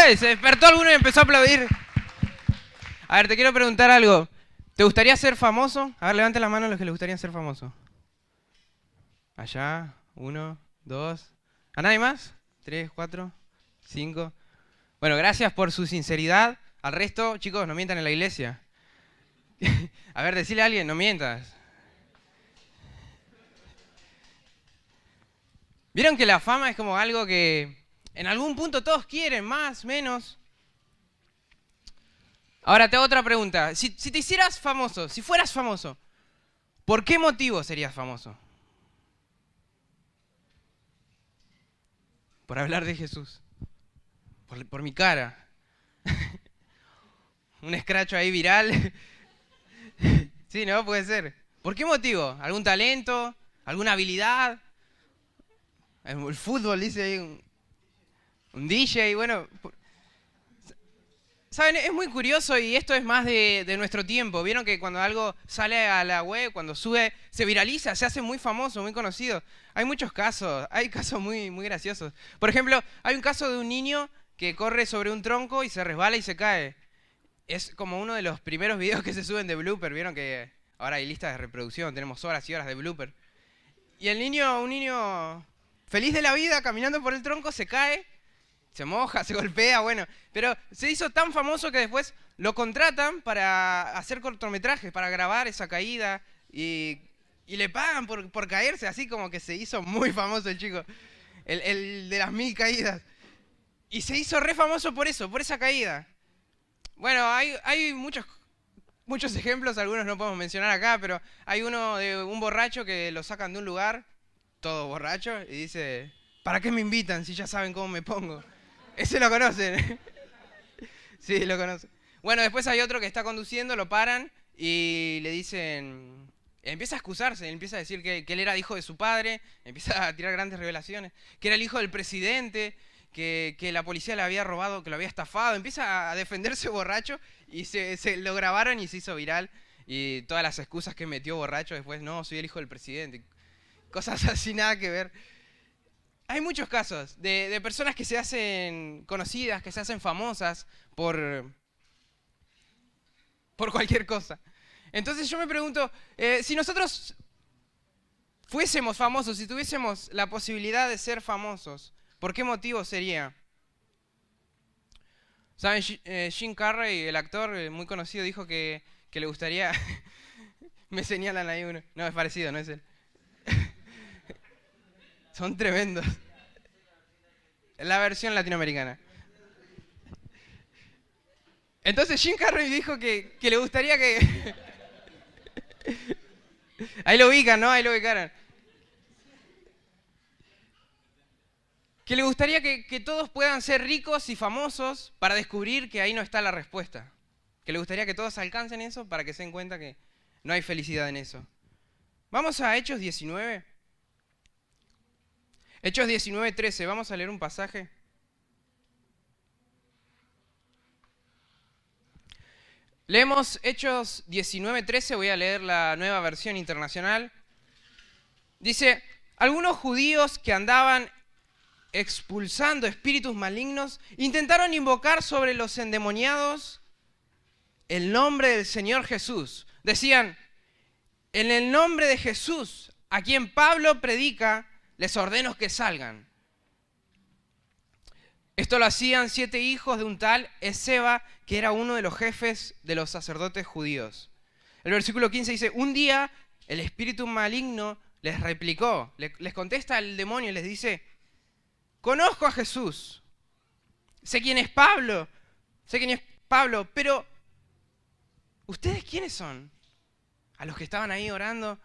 ¡Hey! Se despertó alguno y empezó a aplaudir. A ver, te quiero preguntar algo. ¿Te gustaría ser famoso? A ver, levante la mano los que les gustaría ser famosos. Allá, 1, 2. ¿A nadie más? 3, 4, 5. Bueno, gracias por su sinceridad. Al resto, chicos, no mientan en la iglesia. A ver, decile a alguien, no mientas. ¿Vieron que la fama es como algo que en algún punto todos quieren, más, menos? Ahora te hago otra pregunta. Si te hicieras famoso, si fueras famoso, ¿por qué motivo serías famoso? Por hablar de Jesús. Por mi cara. Un escracho ahí viral. Sí, ¿no? Puede ser. ¿Por qué motivo? ¿Algún talento? ¿Alguna habilidad? El fútbol, dice ahí un DJ, bueno. ¿Saben? Es muy curioso y esto es más de nuestro tiempo. Vieron que cuando algo sale a la web, cuando sube, se viraliza, se hace muy famoso, muy conocido. Hay muchos casos, hay casos muy, muy graciosos. Por ejemplo, hay un caso de un niño que corre sobre un tronco y se resbala y se cae. Es como uno de los primeros videos que se suben de blooper. Vieron que ahora hay listas de reproducción, tenemos horas y horas de blooper. Y el niño, un niño feliz de la vida, caminando por el tronco, se cae, se moja, se golpea, bueno. Pero se hizo tan famoso que después lo contratan para hacer cortometrajes, para grabar esa caída. Y le pagan por caerse, así como que se hizo muy famoso el chico. El de las 1000 caídas. Y se hizo re famoso por eso, por esa caída. Bueno, hay muchos ejemplos, algunos no podemos mencionar acá, pero hay uno de un borracho que lo sacan de un lugar, todo borracho, y dice, ¿para qué me invitan si ya saben cómo me pongo? Ese lo conocen. Sí, lo conocen. Bueno, después hay otro que está conduciendo, lo paran y le dicen, empieza a excusarse, empieza a decir que él era hijo de su padre, empieza a tirar grandes revelaciones, que era el hijo del presidente, que la policía le había robado, que lo había estafado, empieza a defenderse borracho y se lo grabaron y se hizo viral. Y todas las excusas que metió borracho después, no, soy el hijo del presidente. Cosas así, nada que ver. Hay muchos casos de personas que se hacen conocidas, que se hacen famosas por cualquier cosa. Entonces yo me pregunto, si nosotros fuésemos famosos, si tuviésemos la posibilidad de ser famosos, ¿por qué motivo sería? ¿Saben? Jim Carrey, el actor muy conocido, dijo que le gustaría... Me señalan ahí uno. No, es parecido, no es él. Son tremendos. La versión latinoamericana. Entonces Jim Carrey dijo que le gustaría que... Ahí lo ubican, ¿no? Ahí lo ubicaron. Que le gustaría que todos puedan ser ricos y famosos para descubrir que ahí no está la respuesta. Que le gustaría que todos alcancen eso para que se den cuenta que no hay felicidad en eso. Vamos a Hechos 19. Hechos 19:13. Vamos a leer un pasaje. Leemos Hechos 19:13. Voy a leer la Nueva Versión Internacional. Dice, algunos judíos que andaban expulsando espíritus malignos, intentaron invocar sobre los endemoniados el nombre del Señor Jesús. Decían, en el nombre de Jesús, a quien Pablo predica, les ordeno que salgan. Esto lo hacían 7 hijos de un tal Esceva, que era uno de los jefes de los sacerdotes judíos. El versículo 15 dice, un día el espíritu maligno les replicó, les contesta el demonio y les dice, conozco a Jesús, sé quién es Pablo, pero ¿ustedes quiénes son? A los que estaban ahí orando,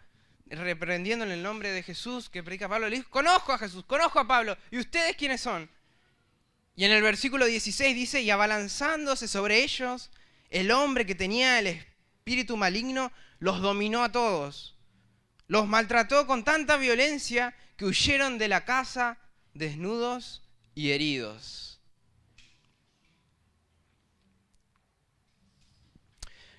reprendiendo en el nombre de Jesús que predica Pablo, le dijo, conozco a Jesús, conozco a Pablo, ¿y ustedes quiénes son? Y en el versículo 16 dice, y abalanzándose sobre ellos, el hombre que tenía el espíritu maligno los dominó a todos. Los maltrató con tanta violencia que huyeron de la casa desnudos y heridos.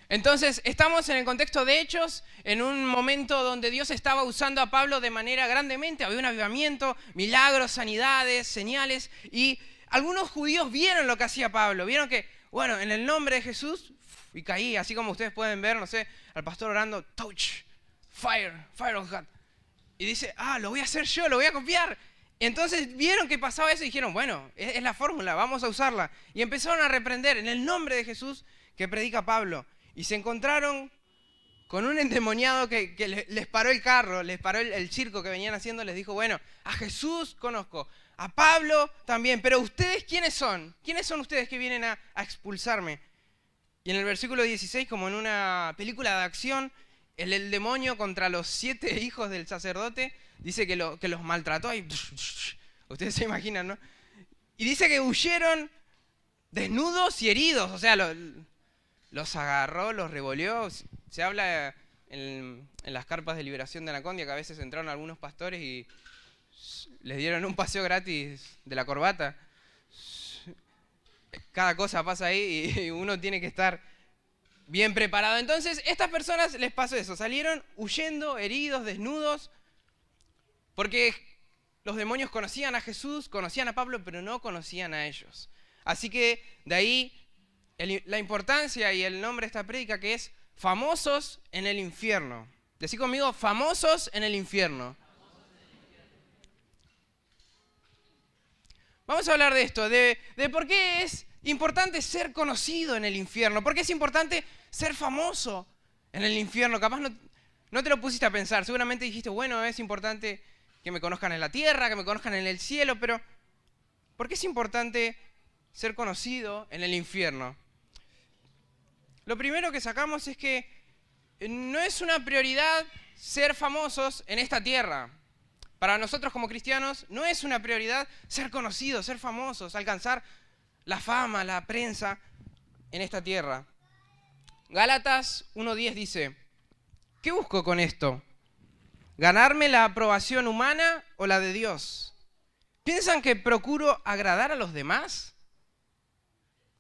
Entonces, estamos en el contexto de Hechos, en un momento donde Dios estaba usando a Pablo de manera grandemente, había un avivamiento, milagros, sanidades, señales, y algunos judíos vieron lo que hacía Pablo, vieron que, bueno, en el nombre de Jesús, y caía, así como ustedes pueden ver, no sé, al pastor orando, touch, fire of God. Y dice, lo voy a hacer yo, lo voy a copiar. Y entonces vieron que pasaba eso y dijeron, bueno, es la fórmula, vamos a usarla. Y empezaron a reprender en el nombre de Jesús que predica Pablo. Y se encontraron con un endemoniado que les paró el carro, les paró el circo que venían haciendo, les dijo, bueno, a Jesús conozco, a Pablo también, pero ¿ustedes quiénes son? ¿Quiénes son ustedes que vienen a expulsarme? Y en el versículo 16, como en una película de acción, el demonio contra los 7 hijos del sacerdote dice que los maltrató. Y ustedes se imaginan, ¿no? Y dice que huyeron desnudos y heridos, o sea, los agarró, los revolvió. Se habla en las carpas de liberación de Anacondia que a veces entraron algunos pastores y les dieron un paseo gratis de la corbata. Cada cosa pasa ahí y uno tiene que estar bien preparado. Entonces, estas personas les pasó eso. Salieron huyendo, heridos, desnudos, porque los demonios conocían a Jesús, conocían a Pablo, pero no conocían a ellos. Así que de ahí la importancia y el nombre de esta prédica, que es famosos en el infierno. Decí conmigo, famosos en el infierno. Vamos a hablar de esto, de por qué es importante ser conocido en el infierno, por qué es importante ser famoso en el infierno. Capaz no te lo pusiste a pensar, seguramente dijiste, bueno, es importante que me conozcan en la tierra, que me conozcan en el cielo, pero ¿por qué es importante ser conocido en el infierno? Lo primero que sacamos es que no es una prioridad ser famosos en esta tierra. Para nosotros como cristianos no es una prioridad ser conocidos, ser famosos, alcanzar la fama, la prensa en esta tierra. Gálatas 1:10 dice, ¿qué busco con esto? ¿Ganarme la aprobación humana o la de Dios? ¿Piensan que procuro agradar a los demás?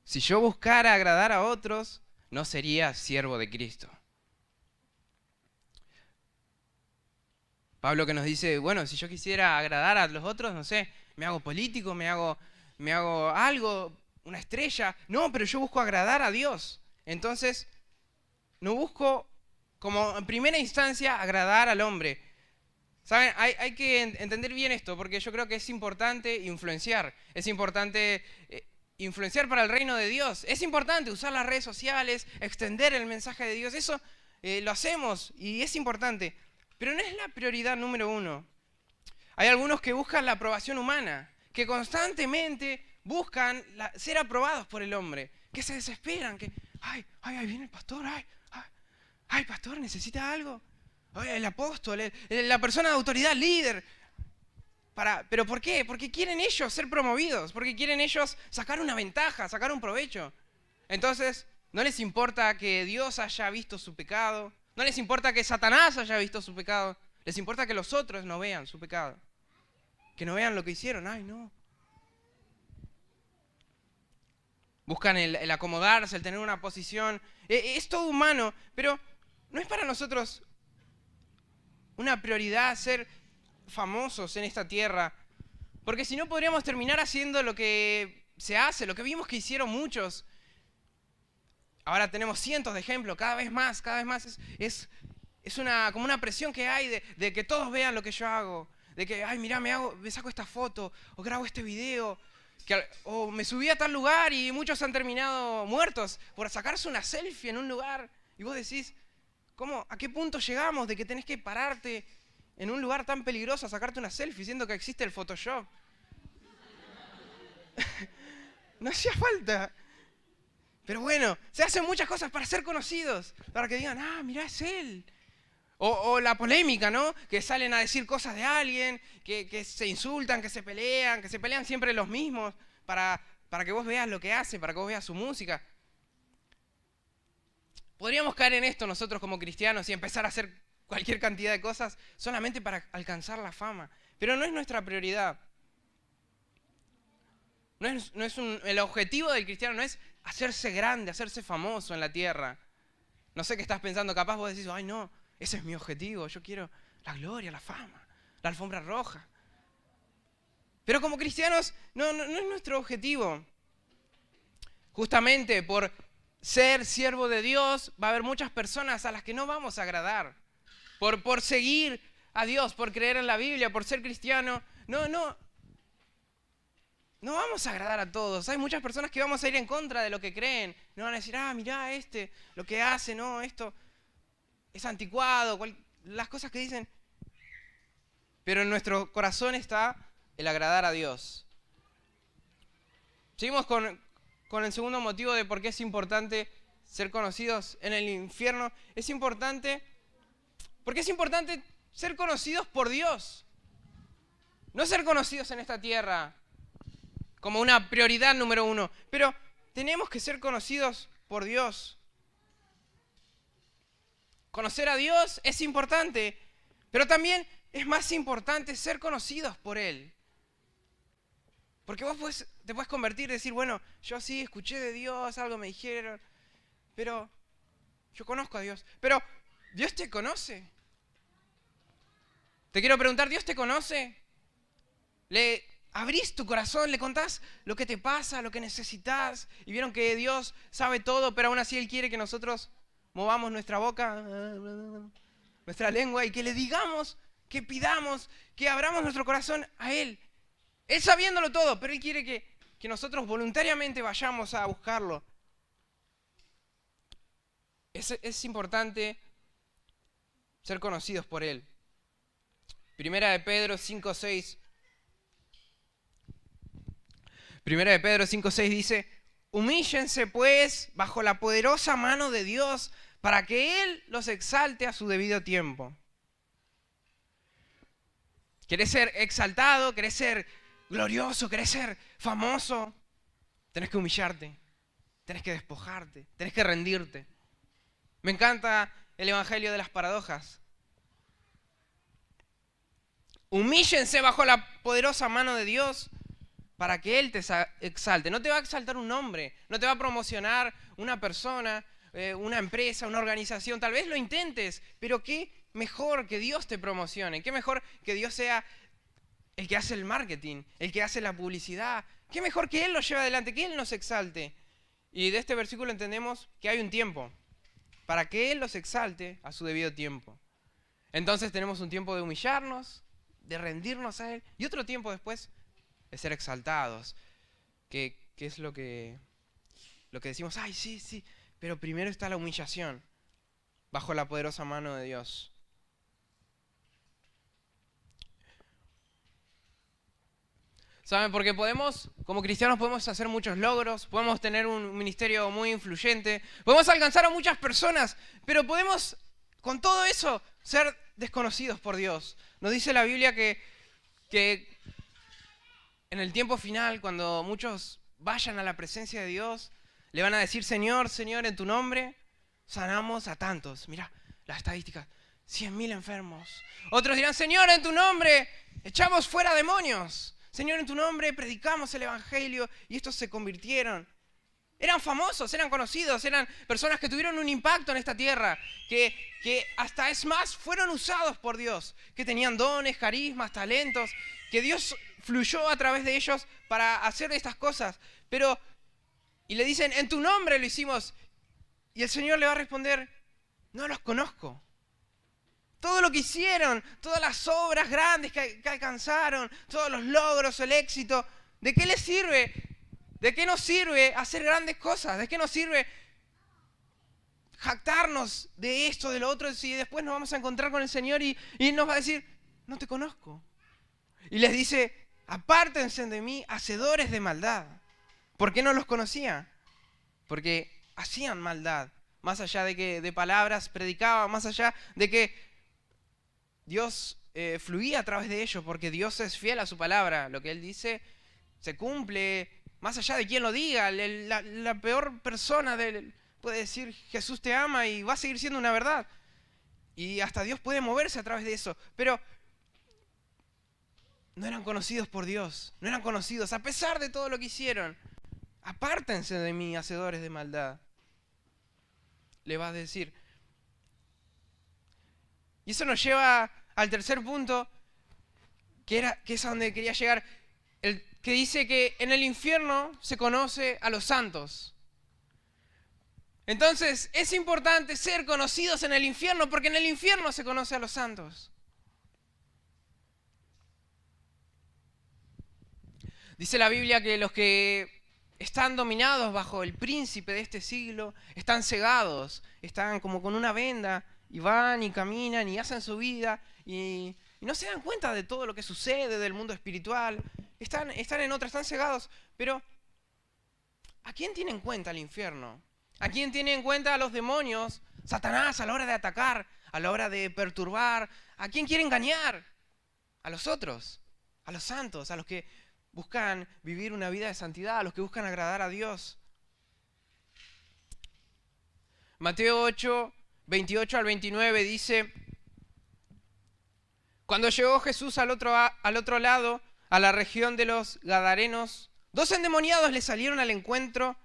Si yo buscara agradar a otros, no sería siervo de Cristo. Pablo que nos dice, bueno, si yo quisiera agradar a los otros, no sé, me hago político, me hago algo, una estrella. No, pero yo busco agradar a Dios. Entonces, no busco, como en primera instancia, agradar al hombre. ¿Saben? Hay que entender bien esto, porque yo creo que es importante influenciar. Es importante influenciar para el reino de Dios. Es importante usar las redes sociales, extender el mensaje de Dios. Eso lo hacemos y es importante. Pero no es la prioridad número uno. Hay algunos que buscan la aprobación humana, que constantemente buscan ser aprobados por el hombre, que se desesperan, que, ay, viene el pastor, ay, pastor, ¿necesita algo? Ay, el apóstol, la persona de autoridad, líder. ¿Pero por qué? Porque quieren ellos ser promovidos, porque quieren ellos sacar una ventaja, sacar un provecho. Entonces, no les importa que Dios haya visto su pecado, no les importa que Satanás haya visto su pecado, les importa que los otros no vean su pecado, que no vean lo que hicieron. Ay, no. Buscan el acomodarse, el tener una posición. Es todo humano, pero no es para nosotros una prioridad ser famosos en esta tierra, porque si no podríamos terminar haciendo lo que se hace, lo que vimos que hicieron muchos. Ahora tenemos cientos de ejemplos, cada vez más es como una presión que hay de que todos vean lo que yo hago, de que, ay, mirá, me saco esta foto, o grabo este video, o me subí a tal lugar y muchos han terminado muertos por sacarse una selfie en un lugar, y vos decís, ¿a qué punto llegamos de que tenés que pararte en un lugar tan peligroso a sacarte una selfie, siendo que existe el Photoshop? No hacía falta. Pero bueno, se hacen muchas cosas para ser conocidos, para que digan, mirá, es él. O la polémica, ¿no? Que salen a decir cosas de alguien, que se insultan, que se pelean siempre los mismos, para que vos veas lo que hace, para que vos veas su música. Podríamos caer en esto nosotros como cristianos y empezar a hacer cualquier cantidad de cosas solamente para alcanzar la fama. Pero no es nuestra prioridad. El objetivo del cristiano no es hacerse grande, hacerse famoso en la tierra. No sé qué estás pensando, capaz vos decís, ay no, ese es mi objetivo, yo quiero la gloria, la fama, la alfombra roja. Pero como cristianos no es nuestro objetivo. Justamente por ser siervo de Dios va a haber muchas personas a las que no vamos a agradar. Por seguir a Dios, por creer en la Biblia, por ser cristiano. No vamos a agradar a todos. Hay muchas personas que vamos a ir en contra de lo que creen. No van a decir, mirá lo que hace, no, esto es anticuado, las cosas que dicen. Pero en nuestro corazón está el agradar a Dios. Seguimos con el segundo motivo de por qué es importante ser conocidos en el infierno. Es importante, porque es importante ser conocidos por Dios. No ser conocidos en esta tierra como una prioridad número uno, pero tenemos que ser conocidos por Dios. Conocer a Dios es importante, pero también es más importante ser conocidos por Él. Porque vos te puedes convertir y decir, bueno, yo sí escuché de Dios, algo me dijeron, pero yo conozco a Dios. Pero ¿Dios te conoce? Te quiero preguntar, ¿Dios te conoce? ¿Le abrís tu corazón, le contás lo que te pasa, lo que necesitas? Y vieron que Dios sabe todo, pero aún así Él quiere que nosotros movamos nuestra boca, nuestra lengua, y que le digamos, que pidamos, que abramos nuestro corazón a Él. Él sabiéndolo todo, pero Él quiere que nosotros voluntariamente vayamos a buscarlo. Es importante ser conocidos por Él. Primera de Pedro 5:6. Primera de Pedro 5:6 dice, humíllense pues bajo la poderosa mano de Dios para que Él los exalte a su debido tiempo. ¿Querés ser exaltado? ¿Querés ser glorioso? ¿Querés ser famoso? Tenés que humillarte, tenés que despojarte, tenés que rendirte. Me encanta el evangelio de las paradojas. Humíllense bajo la poderosa mano de Dios para que Él te exalte. No te va a exaltar un hombre, no te va a promocionar una persona, una empresa, una organización. Tal vez lo intentes, pero qué mejor que Dios te promocione, qué mejor que Dios sea el que hace el marketing, el que hace la publicidad. Qué mejor que Él lo lleve adelante, que Él nos exalte. Y de este versículo entendemos que hay un tiempo para que Él los exalte a su debido tiempo. Entonces tenemos un tiempo de humillarnos, de rendirnos a Él, y otro tiempo después de ser exaltados, que es lo que decimos, ay, sí, pero primero está la humillación, bajo la poderosa mano de Dios. ¿Saben? Porque como cristianos podemos hacer muchos logros, podemos tener un ministerio muy influyente, podemos alcanzar a muchas personas, pero podemos, con todo eso, ser desconocidos por Dios. Nos dice la Biblia que en el tiempo final, cuando muchos vayan a la presencia de Dios, le van a decir, Señor, Señor, en tu nombre sanamos a tantos. Mirá, las estadísticas, 100.000 enfermos. Otros dirán, Señor, en tu nombre echamos fuera demonios. Señor, en tu nombre predicamos el evangelio y estos se convirtieron. Eran famosos, eran conocidos, eran personas que tuvieron un impacto en esta tierra, que hasta es más, fueron usados por Dios, que tenían dones, carismas, talentos, que Dios fluyó a través de ellos para hacer estas cosas. Y le dicen, en tu nombre lo hicimos. Y el Señor le va a responder, no los conozco. Todo lo que hicieron, todas las obras grandes que alcanzaron, todos los logros, el éxito, ¿de qué les sirve? ¿De qué nos sirve hacer grandes cosas? ¿De qué nos sirve jactarnos de esto, de lo otro, si después nos vamos a encontrar con el Señor y Él nos va a decir, no te conozco? Y les dice, apártense de mí, hacedores de maldad. ¿Por qué no los conocía? Porque hacían maldad, más allá de que de palabras predicaban, más allá de que Dios fluía a través de ellos, porque Dios es fiel a su palabra. Lo que Él dice se cumple, más allá de quien lo diga. La peor persona puede decir, Jesús te ama y va a seguir siendo una verdad. Y hasta Dios puede moverse a través de eso. Pero no eran conocidos por Dios, no eran conocidos, a pesar de todo lo que hicieron. Apártense de mí, hacedores de maldad. Le vas a decir. Y eso nos lleva al tercer punto, que es a donde quería llegar, el que dice que en el infierno se conoce a los santos. Entonces es importante ser conocidos en el infierno porque en el infierno se conoce a los santos. Dice la Biblia que los que están dominados bajo el príncipe de este siglo están cegados, están como con una venda y van y caminan y hacen su vida y no se dan cuenta de todo lo que sucede del mundo espiritual. Están en otra, están cegados. Pero ¿a quién tiene en cuenta el infierno? ¿A quién tiene en cuenta a los demonios? Satanás a la hora de atacar, a la hora de perturbar. ¿A quién quiere engañar? A los otros, a los santos, a los que buscan vivir una vida de santidad, a los que buscan agradar a Dios. Mateo 8, 28 al 29 dice: cuando llegó Jesús al otro lado, a la región de los Gadarenos, 2 endemoniados le salieron al encuentro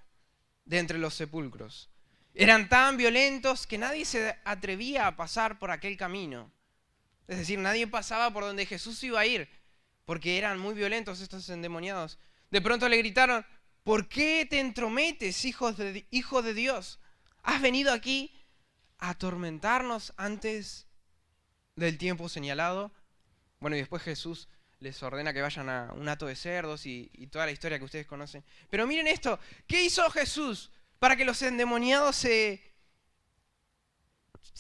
de entre los sepulcros. Eran tan violentos que nadie se atrevía a pasar por aquel camino. Es decir, nadie pasaba por donde Jesús iba a ir, porque eran muy violentos estos endemoniados. De pronto le gritaron: ¿por qué te entrometes, hijo de Dios? ¿Has venido aquí a atormentarnos antes del tiempo señalado? Bueno, y después Jesús les ordena que vayan a un hato de cerdos y toda la historia que ustedes conocen. Pero miren esto, ¿qué hizo Jesús para que los endemoniados se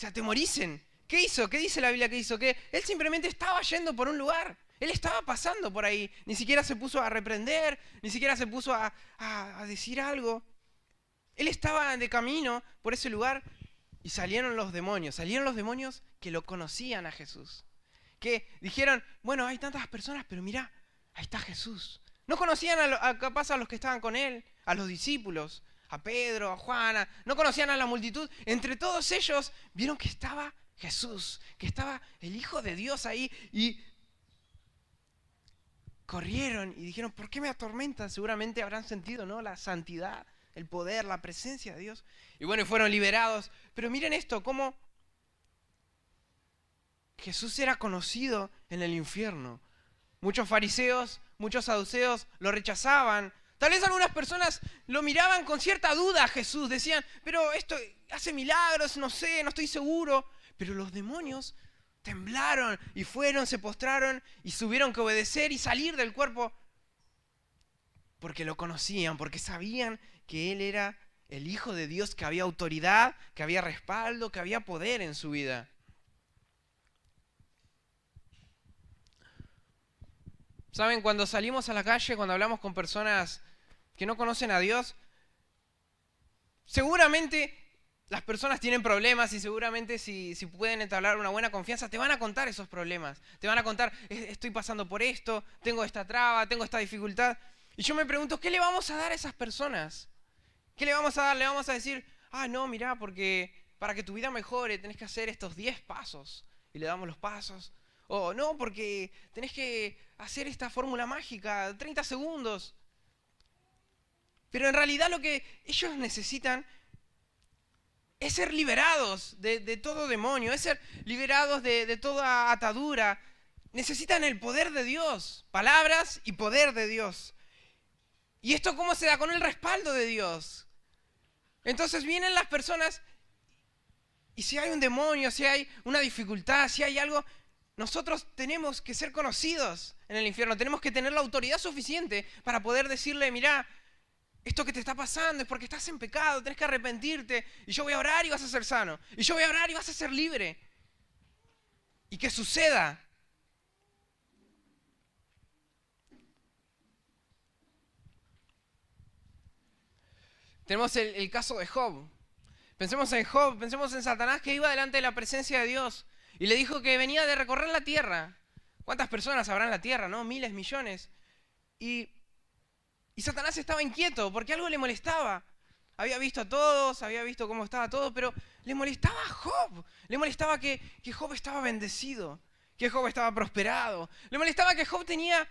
atemoricen? ¿Qué hizo? ¿Qué dice la Biblia que hizo? Que él simplemente estaba yendo por un lugar. Él estaba pasando por ahí. Ni siquiera se puso a reprender, ni siquiera se puso a decir algo. Él estaba de camino por ese lugar y salieron los demonios. Salieron los demonios que lo conocían a Jesús. Que dijeron: bueno, hay tantas personas, pero mirá, ahí está Jesús. No conocían capaz a los que estaban con él, a los discípulos, a Pedro, a Juana. No conocían a la multitud. Entre todos ellos vieron que estaba Jesús, que estaba el Hijo de Dios ahí, y corrieron y dijeron: ¿por qué me atormentan? Seguramente habrán sentido, ¿no?, la santidad, el poder, la presencia de Dios. Y bueno, fueron liberados. Pero miren esto, cómo Jesús era conocido en el infierno. Muchos fariseos, muchos saduceos lo rechazaban. Tal vez algunas personas lo miraban con cierta duda a Jesús. Decían: pero esto hace milagros, no sé, no estoy seguro. Pero los demonios temblaron y fueron, se postraron y tuvieron que obedecer y salir del cuerpo. Porque lo conocían, porque sabían que Él era el Hijo de Dios, que había autoridad, que había respaldo, que había poder en su vida. ¿Saben? Cuando salimos a la calle, cuando hablamos con personas que no conocen a Dios, seguramente las personas tienen problemas y seguramente si pueden entablar una buena confianza, te van a contar esos problemas. Te van a contar: estoy pasando por esto, tengo esta traba, tengo esta dificultad. Y yo me pregunto, ¿qué le vamos a dar a esas personas? ¿Qué le vamos a dar? Le vamos a decir: no, mirá, porque para que tu vida mejore tenés que hacer estos 10 pasos. Y le damos los pasos. O no, porque tenés que hacer esta fórmula mágica, 30 segundos. Pero en realidad lo que ellos necesitan es ser liberados de todo demonio, es ser liberados de toda atadura. Necesitan el poder de Dios, palabras y poder de Dios. ¿Y esto cómo se da? Con el respaldo de Dios. Entonces vienen las personas y si hay un demonio, si hay una dificultad, si hay algo, nosotros tenemos que ser conocidos en el infierno. Tenemos que tener la autoridad suficiente para poder decirle: mirá, esto que te está pasando es porque estás en pecado, tenés que arrepentirte, y yo voy a orar y vas a ser sano, y yo voy a orar y vas a ser libre. Y que suceda. Tenemos el caso de Job. Pensemos en Job, pensemos en Satanás, que iba delante de la presencia de Dios y le dijo que venía de recorrer la tierra. ¿Cuántas personas habrá en la tierra, no? Miles, millones. Y Satanás estaba inquieto porque algo le molestaba. Había visto a todos, había visto cómo estaba todo, pero le molestaba a Job. Le molestaba que Job estaba bendecido, que Job estaba prosperado. Le molestaba que Job tenía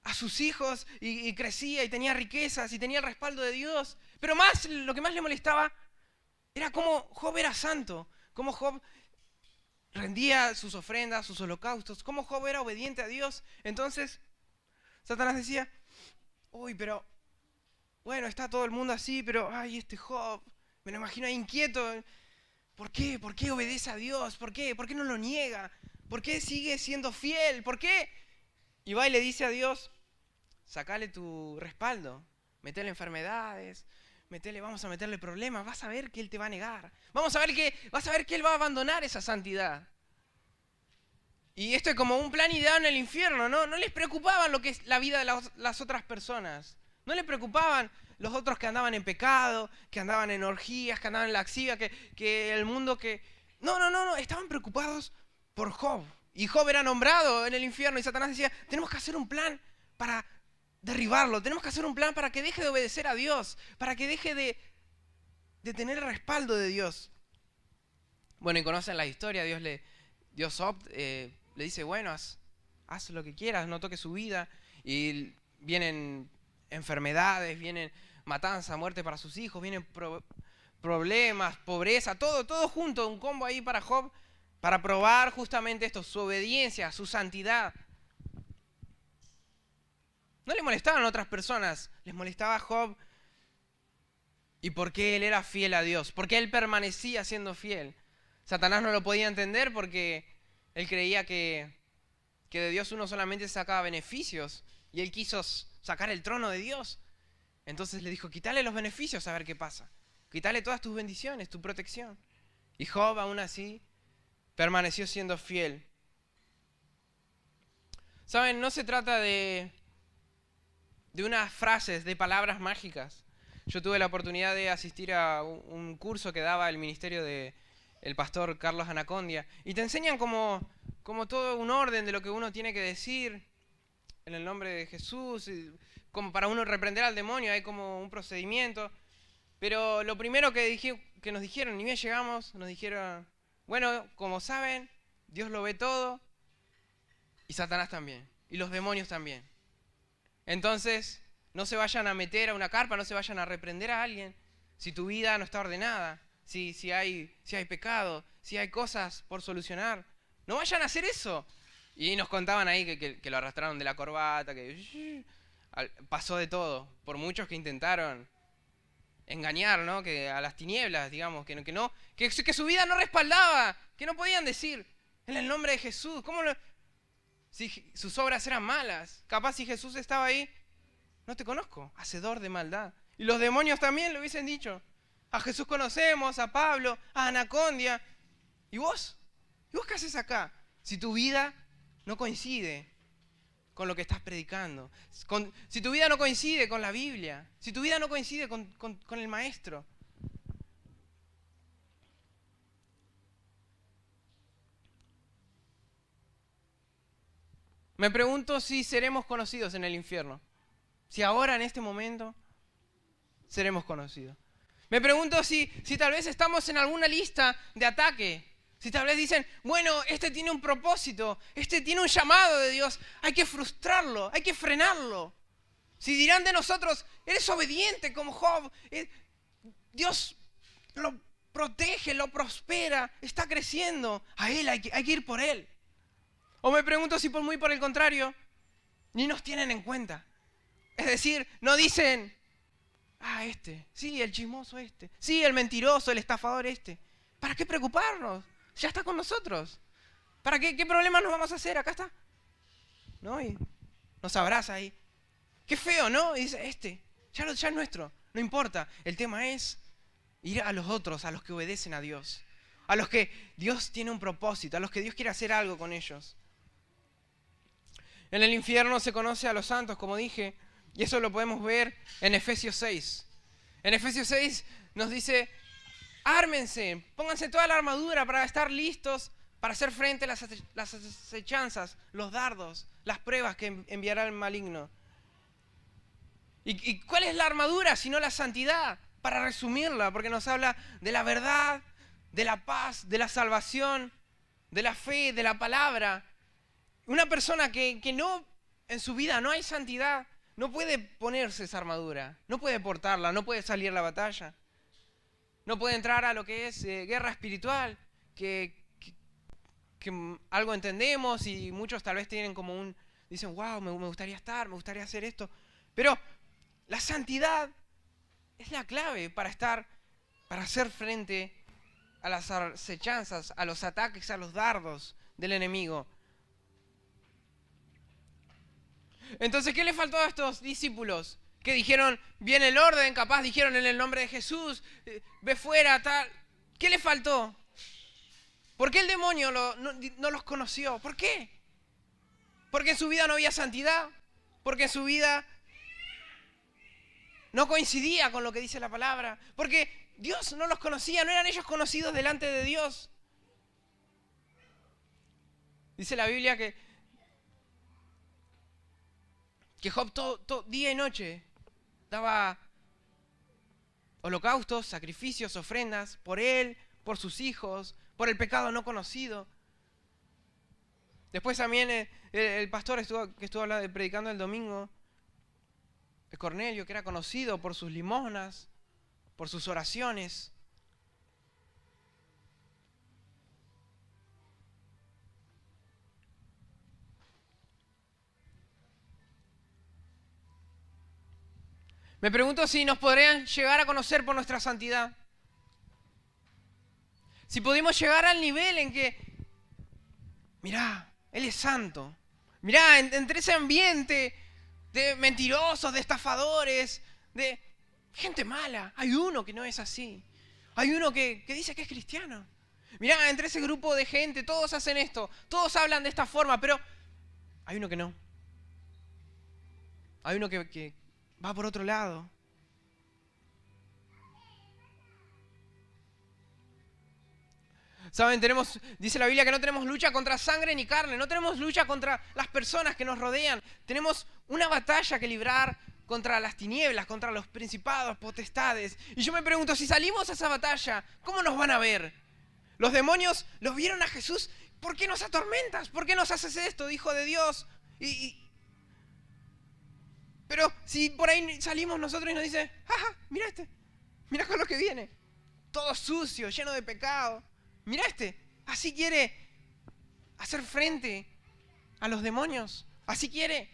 a sus hijos y crecía y tenía riquezas y tenía el respaldo de Dios. Pero lo que más le molestaba era cómo Job era santo, cómo Job rendía sus ofrendas, sus holocaustos, cómo Job era obediente a Dios. Entonces Satanás decía, uy, pero, bueno, está todo el mundo así, pero, ay, este Job, me lo imagino ahí inquieto. ¿Por qué? ¿Por qué obedece a Dios? ¿Por qué? ¿Por qué no lo niega? ¿Por qué sigue siendo fiel? ¿Por qué? Y va y le dice a Dios, sacale tu respaldo, metele enfermedades, vamos a meterle problemas, vas a ver que Él te va a negar. Vas a ver que Él va a abandonar esa santidad. Y esto es como un plan ideal en el infierno, ¿no? No les preocupaban lo que es la vida de las otras personas. No les preocupaban los otros que andaban en pecado, que andaban en orgías, que andaban en laxivia, que el mundo que... No, estaban preocupados por Job. Y Job era nombrado en el infierno y Satanás decía, tenemos que hacer un plan para derribarlo, tenemos que hacer un plan para que deje de obedecer a Dios, para que deje de tener el respaldo de Dios. Bueno, y conocen la historia, le dice, bueno, haz lo que quieras, no toques su vida. Y vienen enfermedades, vienen matanza, muerte para sus hijos, vienen problemas, pobreza, todo junto, un combo ahí para Job, para probar justamente esto, su obediencia, su santidad. No le molestaban a otras personas, les molestaba a Job. ¿Y por qué él era fiel a Dios? ¿Por qué él permanecía siendo fiel? Satanás no lo podía entender porque él creía que de Dios uno solamente sacaba beneficios y él quiso sacar el trono de Dios. Entonces le dijo, quítale los beneficios a ver qué pasa. Quítale todas tus bendiciones, tu protección. Y Job aún así permaneció siendo fiel. ¿Saben? No se trata de unas frases, de palabras mágicas. Yo tuve la oportunidad de asistir a un curso que daba el ministerio del pastor Carlos Anacondia. Y te enseñan como todo un orden de lo que uno tiene que decir en el nombre de Jesús. Como para uno reprender al demonio, hay como un procedimiento. Pero lo primero que nos dijeron, ni bien llegamos, nos dijeron, bueno, como saben, Dios lo ve todo y Satanás también. Y los demonios también. Entonces, no se vayan a meter a una carpa, no se vayan a reprender a alguien si tu vida no está ordenada, si hay pecado, si hay cosas por solucionar. No vayan a hacer eso. Y nos contaban ahí que lo arrastraron de la corbata, que pasó de todo. Por muchos que intentaron engañar, ¿no? Que a las tinieblas, digamos, que su vida no respaldaba, que no podían decir en el nombre de Jesús. Si sus obras eran malas, capaz si Jesús estaba ahí, no te conozco, hacedor de maldad. Y los demonios también lo hubiesen dicho. A Jesús conocemos, a Pablo, a Anacondia. ¿Y vos? ¿Y vos qué haces acá? Si tu vida no coincide con lo que estás predicando. Si tu vida no coincide con la Biblia. Si tu vida no coincide con el Maestro. Me pregunto si seremos conocidos en el infierno. Si ahora, en este momento, seremos conocidos. Me pregunto si tal vez estamos en alguna lista de ataque. Si tal vez dicen, bueno, este tiene un propósito, este tiene un llamado de Dios, hay que frustrarlo, hay que frenarlo. Si dirán de nosotros, eres obediente como Job, Dios lo protege, lo prospera, está creciendo, a Él hay que ir por Él. O me pregunto si por el contrario, ni nos tienen en cuenta. Es decir, no dicen, sí, el chismoso sí, el mentiroso, el estafador ¿Para qué preocuparnos? Ya está con nosotros. ¿Para qué problemas nos vamos a hacer? Acá está. ¿No? Y nos abraza ahí. Qué feo, ¿no? Y dice, ya es nuestro. No importa. El tema es ir a los otros, a los que obedecen a Dios. A los que Dios tiene un propósito, a los que Dios quiere hacer algo con ellos. En el infierno se conoce a los santos, como dije, y eso lo podemos ver en Efesios 6. En Efesios 6 nos dice, ármense, pónganse toda la armadura para estar listos para hacer frente a las acechanzas, los dardos, las pruebas que enviará el maligno. ¿Y cuál es la armadura sino la santidad? Para resumirla, porque nos habla de la verdad, de la paz, de la salvación, de la fe, de la palabra. Una persona que no, en su vida no hay santidad, no puede ponerse esa armadura, no puede portarla, no puede salir a la batalla. No puede entrar a lo que es guerra espiritual, que algo entendemos y muchos tal vez tienen como dicen, wow, me gustaría estar, me gustaría hacer esto. Pero la santidad es la clave para hacer frente a las acechanzas, a los ataques, a los dardos del enemigo. Entonces, ¿qué le faltó a estos discípulos? Que dijeron, viene el orden, capaz dijeron en el nombre de Jesús, ve fuera, tal. ¿Qué le faltó? ¿Por qué el demonio no los conoció? ¿Por qué? Porque en su vida no había santidad, porque en su vida no coincidía con lo que dice la palabra, porque Dios no los conocía, no eran ellos conocidos delante de Dios. Dice la Biblia que Job todo día y noche daba holocaustos, sacrificios, ofrendas por él, por sus hijos, por el pecado no conocido. Después también el pastor que estuvo predicando el domingo, Cornelio, que era conocido por sus limosnas, por sus oraciones. Me pregunto si nos podrían llegar a conocer por nuestra santidad. Si pudimos llegar al nivel en que, mirá, Él es santo. Mirá, entre ese ambiente de mentirosos, de estafadores, de gente mala, hay uno que no es así. Hay uno que dice que es cristiano. Mirá, entre ese grupo de gente, todos hacen esto, todos hablan de esta forma, pero hay uno que no. Hay uno que va por otro lado. Saben, dice la Biblia que no tenemos lucha contra sangre ni carne, no tenemos lucha contra las personas que nos rodean. Tenemos una batalla que librar contra las tinieblas, contra los principados, potestades. Y yo me pregunto, si salimos a esa batalla, ¿cómo nos van a ver? Los demonios los vieron a Jesús. ¿Por qué nos atormentas? ¿Por qué nos haces esto, Hijo de Dios? Pero si por ahí salimos nosotros y nos dice, ¡jaja! Mira con lo que viene. Todo sucio, lleno de pecado. Mira así quiere hacer frente a los demonios. Así quiere.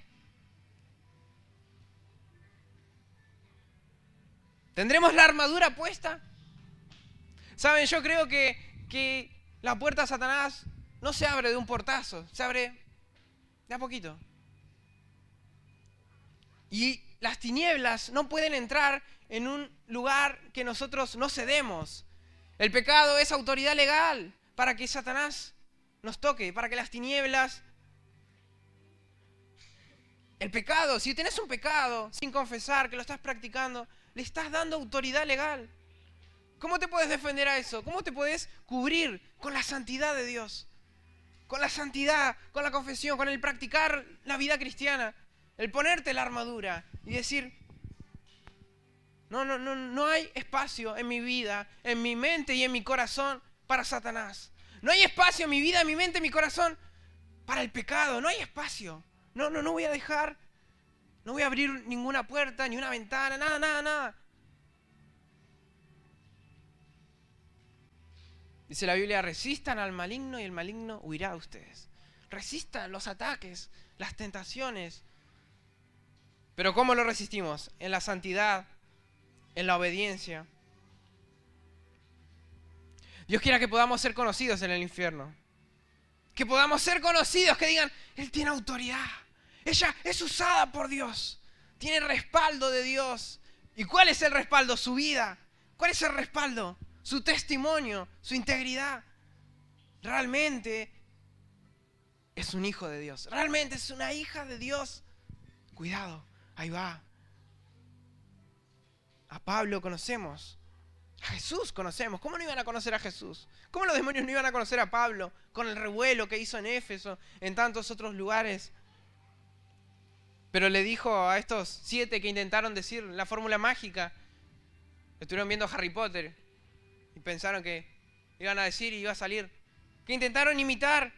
¿Tendremos la armadura puesta? Saben, yo creo que la puerta a Satanás no se abre de un portazo, se abre de a poquito. Y las tinieblas no pueden entrar en un lugar que nosotros no cedemos. El pecado es autoridad legal para que Satanás nos toque, para que las tinieblas... El pecado, si tenés un pecado sin confesar, que lo estás practicando, le estás dando autoridad legal. ¿Cómo te puedes defender a eso? ¿Cómo te puedes cubrir con la santidad de Dios? Con la santidad, con la confesión, con el practicar la vida cristiana. El ponerte la armadura y decir, no hay espacio en mi vida, en mi mente y en mi corazón para Satanás. No hay espacio en mi vida, en mi mente, en mi corazón para el pecado. No hay espacio. No voy a dejar, no voy a abrir ninguna puerta, ni una ventana, nada. Dice la Biblia, resistan al maligno y el maligno huirá de ustedes. Resistan los ataques, las tentaciones. Pero ¿cómo lo resistimos? En la santidad, en la obediencia. Dios quiera que podamos ser conocidos en el infierno. Que podamos ser conocidos, que digan, Él tiene autoridad. Ella es usada por Dios. Tiene respaldo de Dios. ¿Y cuál es el respaldo? Su vida. ¿Cuál es el respaldo? Su testimonio, su integridad. Realmente es un hijo de Dios. Realmente es una hija de Dios. Cuidado. Ahí va. A Pablo conocemos. A Jesús conocemos. ¿Cómo no iban a conocer a Jesús? ¿Cómo los demonios no iban a conocer a Pablo con el revuelo que hizo en Éfeso, en tantos otros lugares? Pero le dijo a estos 7 que intentaron decir la fórmula mágica, estuvieron viendo Harry Potter y pensaron que iban a decir y iba a salir, que intentaron imitar.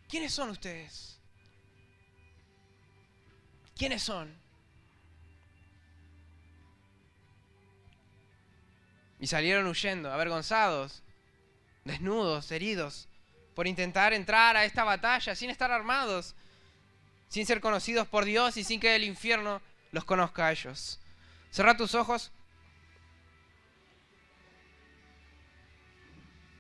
¿Quiénes son ustedes? ¿Quiénes son? Y salieron huyendo, avergonzados, desnudos, heridos, por intentar entrar a esta batalla sin estar armados, sin ser conocidos por Dios y sin que el infierno los conozca a ellos. Cerrá tus ojos.